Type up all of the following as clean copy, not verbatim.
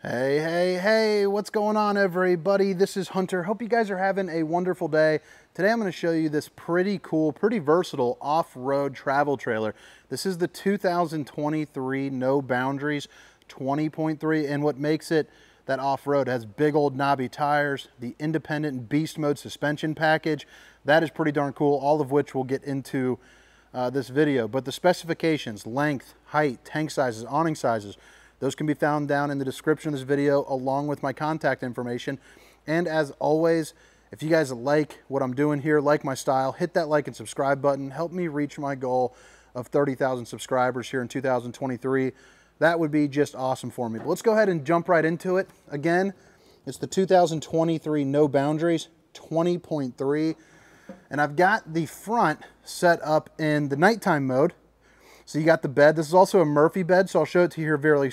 Hey, hey, hey, what's going on, everybody? This is Hunter. Hope you guys are having a wonderful day. Today I'm going to show you this pretty cool, pretty versatile off-road travel trailer. This is the 2023 No Boundaries 20.3, and what makes it that off-road has big old knobby tires, the independent beast mode suspension package. That is pretty darn cool, all of which we'll get into this video. But the specifications, length, height, tank sizes, awning sizes, those can be found down in the description of this video along with my contact information. And as always, if you guys like what I'm doing here, like my style, hit that like and subscribe button. Help me reach my goal of 30,000 subscribers here in 2023. That would be just awesome for me. But let's go ahead and jump right into it. Again, it's the 2023 No Boundaries 20.3. And I've got the front set up in the nighttime mode. So you got the bed. This is also a Murphy bed, so I'll show it to you here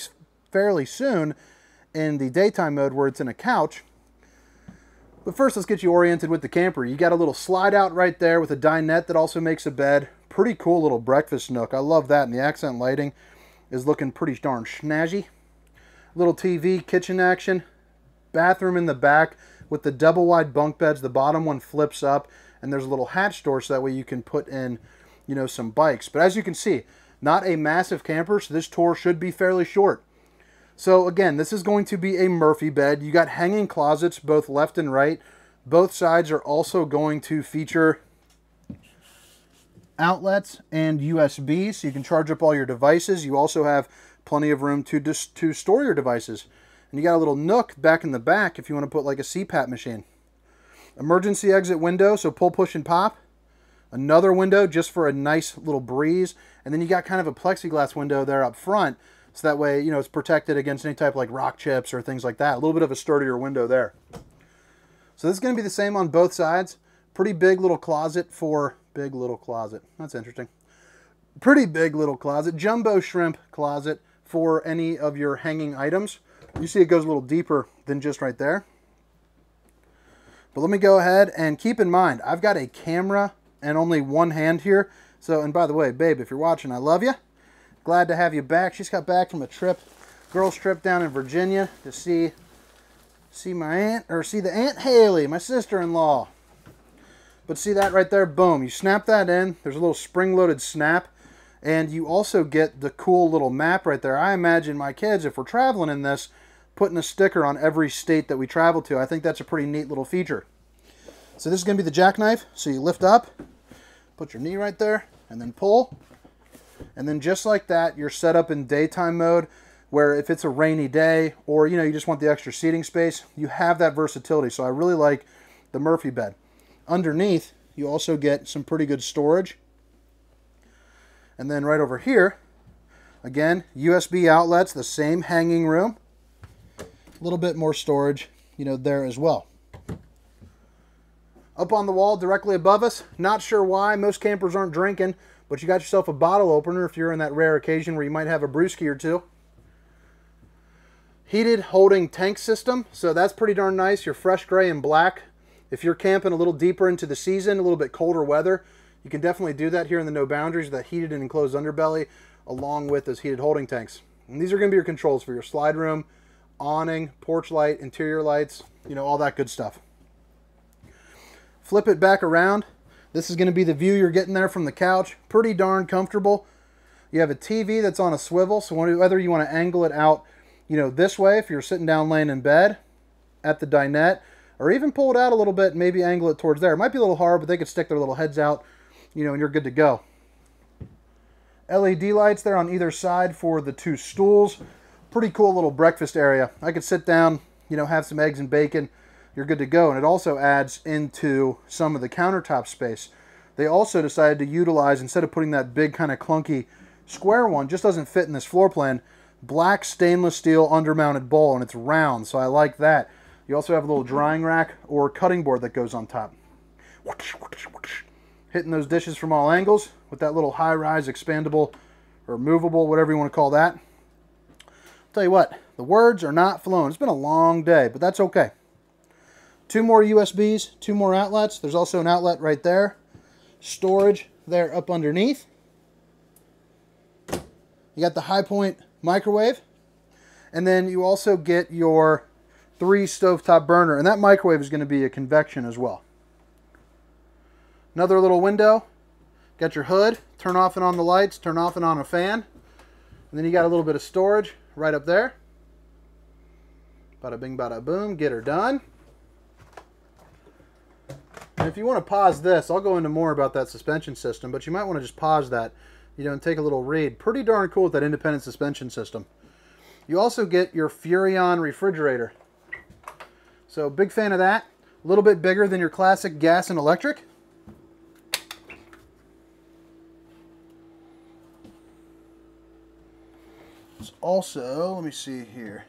fairly soon in the daytime mode where it's in a couch. But first, let's get you oriented with the camper. You got a little slide out right there with a dinette that also makes a bed. Pretty cool little breakfast nook. I love that, and the accent lighting is looking pretty darn snazzy. Little TV, kitchen action, bathroom in the back with the double wide bunk beds. The bottom one flips up, and there's a little hatch door so that way you can put in, you know, some bikes. But as you can see, not a massive camper, so this tour should be fairly short. So again, this is going to be a Murphy bed. You got hanging closets both left and right. Both sides are also going to feature outlets and USB, so you can charge up all your devices. You also have plenty of room to store your devices. And you got a little nook back in the back if you want to put like a CPAP machine. Emergency exit window, so pull, push, and pop. Another window just for a nice little breeze. And then you got kind of a plexiglass window there up front, so that way, you know, it's protected against any type of like rock chips or things like that. A little bit of a sturdier window there. So this is going to be the same on both sides. Pretty big little closet for... Big little closet. That's interesting. Pretty big little closet. Jumbo shrimp closet for any of your hanging items. You see it goes a little deeper than just right there. But let me go ahead and keep in mind, I've got a camera and only one hand here. So, and by the way, babe, if you're watching, I love you. Glad to have you back. She's got back from a trip, girls trip down in Virginia to see my aunt, or see the Aunt Haley, my sister-in-law. But see that right there? Boom. You snap that in. There's a little spring-loaded snap. And you also get the cool little map right there. I imagine my kids, if we're traveling in this, putting a sticker on every state that we travel to. I think that's a pretty neat little feature. So this is going to be the jackknife. So you lift up, put your knee right there, and then pull. And then just like that, you're set up in daytime mode, where if it's a rainy day or, you know, you just want the extra seating space, you have that versatility. So I really like the Murphy bed. Underneath, you also get some pretty good storage. And then right over here, again, USB outlets, the same hanging room. A little bit more storage, you know, there as well. Up on the wall directly above us, not sure why, most campers aren't drinking, but you got yourself a bottle opener if you're in that rare occasion where you might have a brewski or two. Heated holding tank system, so that's pretty darn nice. You're fresh gray and black. If you're camping a little deeper into the season, a little bit colder weather, you can definitely do that here in the No Boundaries, that heated and enclosed underbelly, along with those heated holding tanks. And these are going to be your controls for your slide room, awning, porch light, interior lights, you know, all that good stuff. Flip it back around. This is going to be the view you're getting there from the couch. Pretty darn comfortable. You have a TV that's on a swivel, so whether you want to angle it out, you know, this way if you're sitting down laying in bed at the dinette, or even pull it out a little bit and maybe angle it towards there. It might be a little hard, but they could stick their little heads out, you know, and you're good to go. LED lights there on either side for the two stools. Pretty cool little breakfast area. I could sit down, you know, have some eggs and bacon. You're good to go. And it also adds into some of the countertop space. They also decided to utilize, instead of putting that big kind of clunky square one, just doesn't fit in this floor plan, black stainless steel undermounted bowl, and it's round, so I like that. You also have a little drying rack or cutting board that goes on top. Hitting those dishes from all angles with that little high-rise expandable or movable, whatever you want to call that. I'll tell you what, the words are not flowing. It's been a long day, but that's okay. Two more USBs, two more outlets. There's also an outlet right there. Storage there up underneath. You got the high point microwave. And then you also get your 3 stovetop burner, and that microwave is going to be a convection as well. Another little window. Got your hood, turn off and on the lights, turn off and on a fan. And then you got a little bit of storage right up there. Bada bing, bada boom, get her done. And if you want to pause this, I'll go into more about that suspension system, but you might want to just pause that, you know, and take a little read. Pretty darn cool with that independent suspension system. You also get your Furrion refrigerator. So big fan of that. A little bit bigger than your classic gas and electric. It's also, let me see here.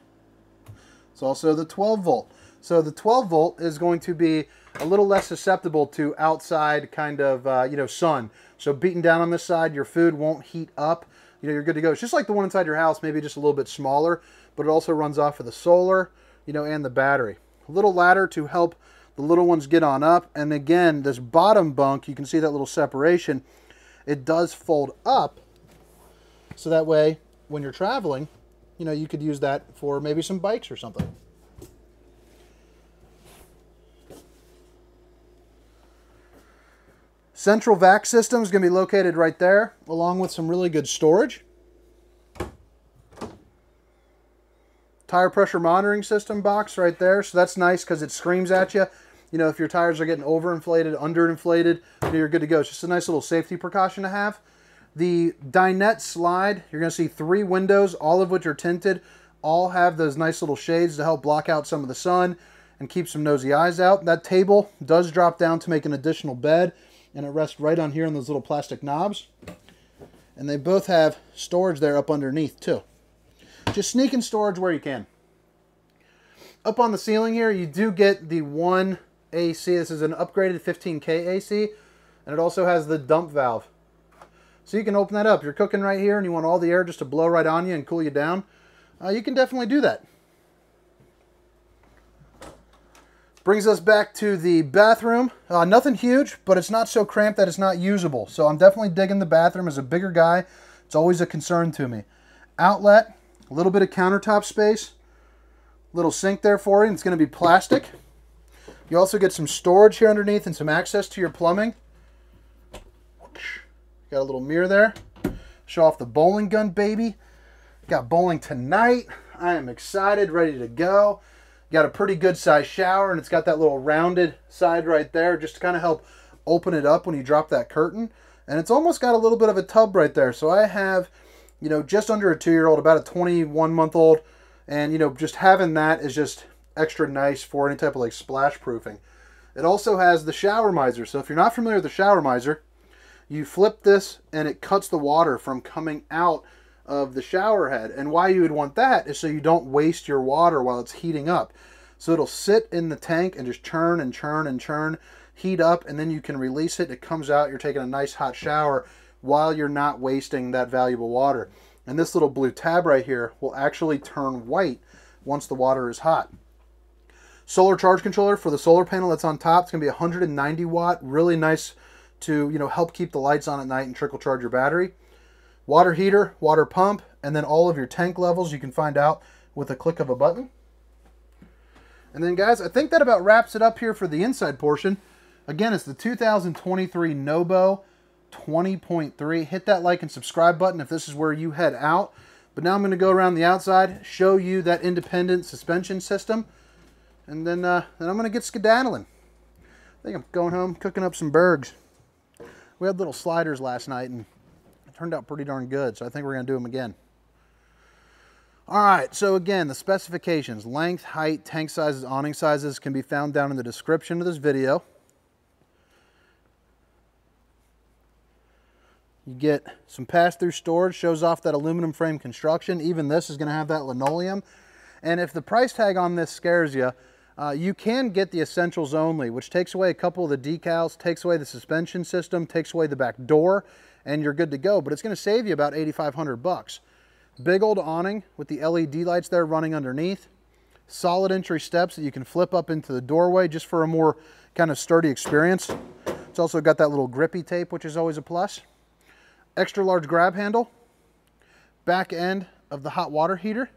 It's also the 12 volt. So the 12 volt is going to be a little less susceptible to outside kind of, you know, sun. So beating down on this side, your food won't heat up. You know, you're good to go. It's just like the one inside your house, maybe just a little bit smaller, but it also runs off of the solar, you know, and the battery. A little ladder to help the little ones get on up. And again, this bottom bunk, you can see that little separation. It does fold up, so that way, when you're traveling, you know, you could use that for maybe some bikes or something. Central vac system is going to be located right there, along with some really good storage. Tire pressure monitoring system box right there, so that's nice because it screams at you. You know, if your tires are getting overinflated, underinflated, you're good to go. It's just a nice little safety precaution to have. The dinette slide, you're going to see 3 windows, all of which are tinted. All have those nice little shades to help block out some of the sun and keep some nosy eyes out. That table does drop down to make an additional bed, and it rests right on here on those little plastic knobs. And they both have storage there up underneath too. Just sneak in storage where you can. Up on the ceiling here, you do get the 1 AC. This is an upgraded 15K AC, and it also has the dump valve. So you can open that up. You're cooking right here and you want all the air just to blow right on you and cool you down. You can definitely do that. Brings us back to the bathroom. Nothing huge, but it's not so cramped that it's not usable. So I'm definitely digging the bathroom. As a bigger guy, it's always a concern to me. Outlet, a little bit of countertop space. Little sink there for you. It's going to be plastic. You also get some storage here underneath and some access to your plumbing. Got a little mirror there. Show off the bowling gun, baby. Got bowling tonight. I am excited, ready to go. Got a pretty good size shower, and it's got that little rounded side right there just to kind of help open it up when you drop that curtain. And it's almost got a little bit of a tub right there. So I have, you know, just under a 2-year-old, about a 21-month-old. And, you know, just having that is just extra nice for any type of like splash proofing. It also has the shower miser. So if you're not familiar with the shower miser, you flip this and it cuts the water from coming out of the shower head. And why you would want that is so you don't waste your water while it's heating up. So it'll sit in the tank and just churn and churn and churn, heat up, and then you can release it. It comes out, you're taking a nice hot shower while you're not wasting that valuable water. And this little blue tab right here will actually turn white once the water is hot. Solar charge controller for the solar panel that's on top. It's going to be 190 watt, really nice to, you know, help keep the lights on at night and trickle charge your battery. Water heater, water pump, and then all of your tank levels you can find out with a click of a button. And then guys, I think that about wraps it up here for the inside portion. Again, it's the 2023 Nobo 20.3. Hit that like and subscribe button if this is where you head out. But now I'm going to go around the outside, show you that independent suspension system, and then I'm going to get skedaddling. I think I'm going home, cooking up some burgers. We had little sliders last night, and it turned out pretty darn good, so I think we're going to do them again. All right, so again, the specifications, length, height, tank sizes, awning sizes can be found down in the description of this video. You get some pass-through storage, shows off that aluminum frame construction. Even this is going to have that linoleum. And if the price tag on this scares you, you can get the essentials only, which takes away a couple of the decals, takes away the suspension system, takes away the back door, and you're good to go. But it's going to save you about $8,500. Big old awning with the LED lights there running underneath. Solid entry steps that you can flip up into the doorway just for a more kind of sturdy experience. It's also got that little grippy tape, which is always a plus. Extra large grab handle. Back end of the hot water heater.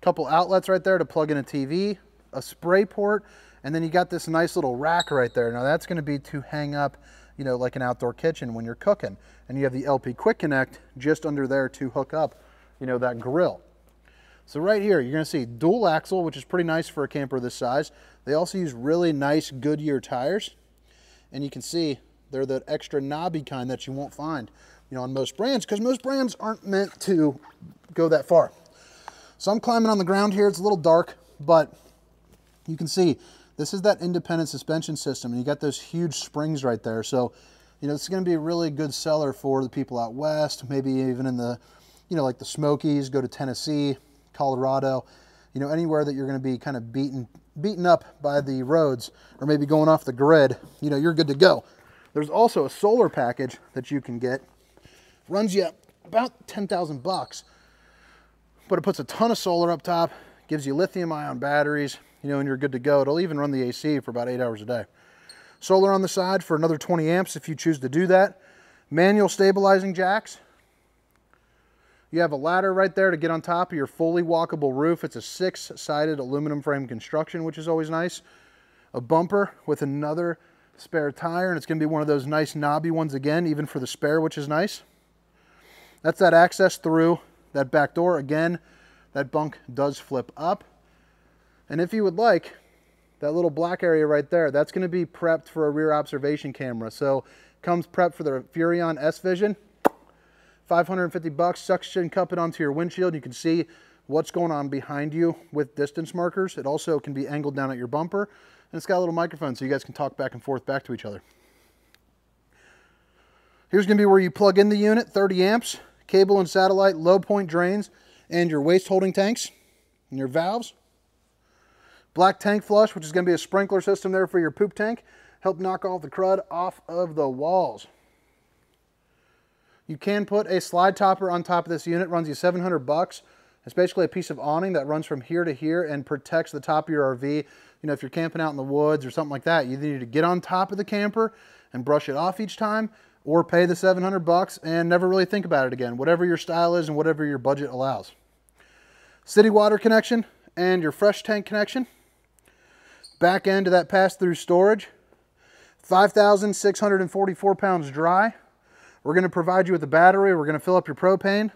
Couple outlets right there to plug in a TV, a spray port, and then you got this nice little rack right there. Now that's going to be to hang up, you know, like an outdoor kitchen when you're cooking. And you have the LP Quick Connect just under there to hook up, you know, that grill. So right here, you're going to see dual axle, which is pretty nice for a camper this size. They also use really nice Goodyear tires. And you can see they're the extra knobby kind that you won't find, you know, on most brands, because most brands aren't meant to go that far. So I'm climbing on the ground here. It's a little dark, but you can see this is that independent suspension system, and you got those huge springs right there. So, you know, it's going to be a really good seller for the people out west, maybe even in the, you know, like the Smokies, go to Tennessee, Colorado, you know, anywhere that you're going to be kind of beaten up by the roads, or maybe going off the grid, you know, you're good to go. There's also a solar package that you can get. Runs you about 10,000 bucks. But it puts a ton of solar up top, gives you lithium-ion batteries, you know, and you're good to go. It'll even run the AC for about 8 hours a day. Solar on the side for another 20 amps if you choose to do that. Manual stabilizing jacks. You have a ladder right there to get on top of your fully walkable roof. It's a 6-sided aluminum frame construction, which is always nice. A bumper with another spare tire, and it's going to be one of those nice knobby ones again, even for the spare, which is nice. That's that access through that back door. Again, that bunk does flip up. And if you would like, that little black area right there, that's going to be prepped for a rear observation camera. So comes prepped for the Furrion S-Vision. 550 bucks, suction cup it onto your windshield. You can see what's going on behind you with distance markers. It also can be angled down at your bumper. And it's got a little microphone so you guys can talk back and forth back to each other. Here's going to be where you plug in the unit, 30 amps. Cable and satellite, low point drains, and your waste holding tanks and your valves. Black tank flush, which is going to be a sprinkler system there for your poop tank. Help knock all the crud off of the walls. You can put a slide topper on top of this unit. Runs you 700 bucks. It's basically a piece of awning that runs from here to here and protects the top of your RV. You know, if you're camping out in the woods or something like that, you either need to get on top of the camper and brush it off each time, or pay the 700 bucks and never really think about it again, whatever your style is and whatever your budget allows. City water connection and your fresh tank connection. Back end to that pass-through storage. 5,644 pounds dry. We're going to provide you with a battery. We're going to fill up your propane.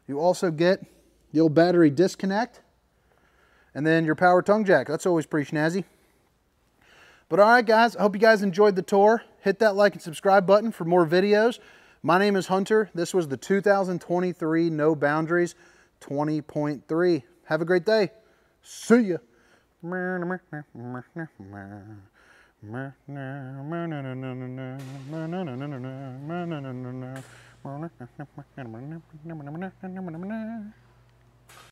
You also get the old battery disconnect. And then your power tongue jack. That's always pretty snazzy. But all right, guys, I hope you guys enjoyed the tour. Hit that like and subscribe button for more videos. My name is Hunter. This was the 2023 No Boundaries 20.3. Have a great day. See ya.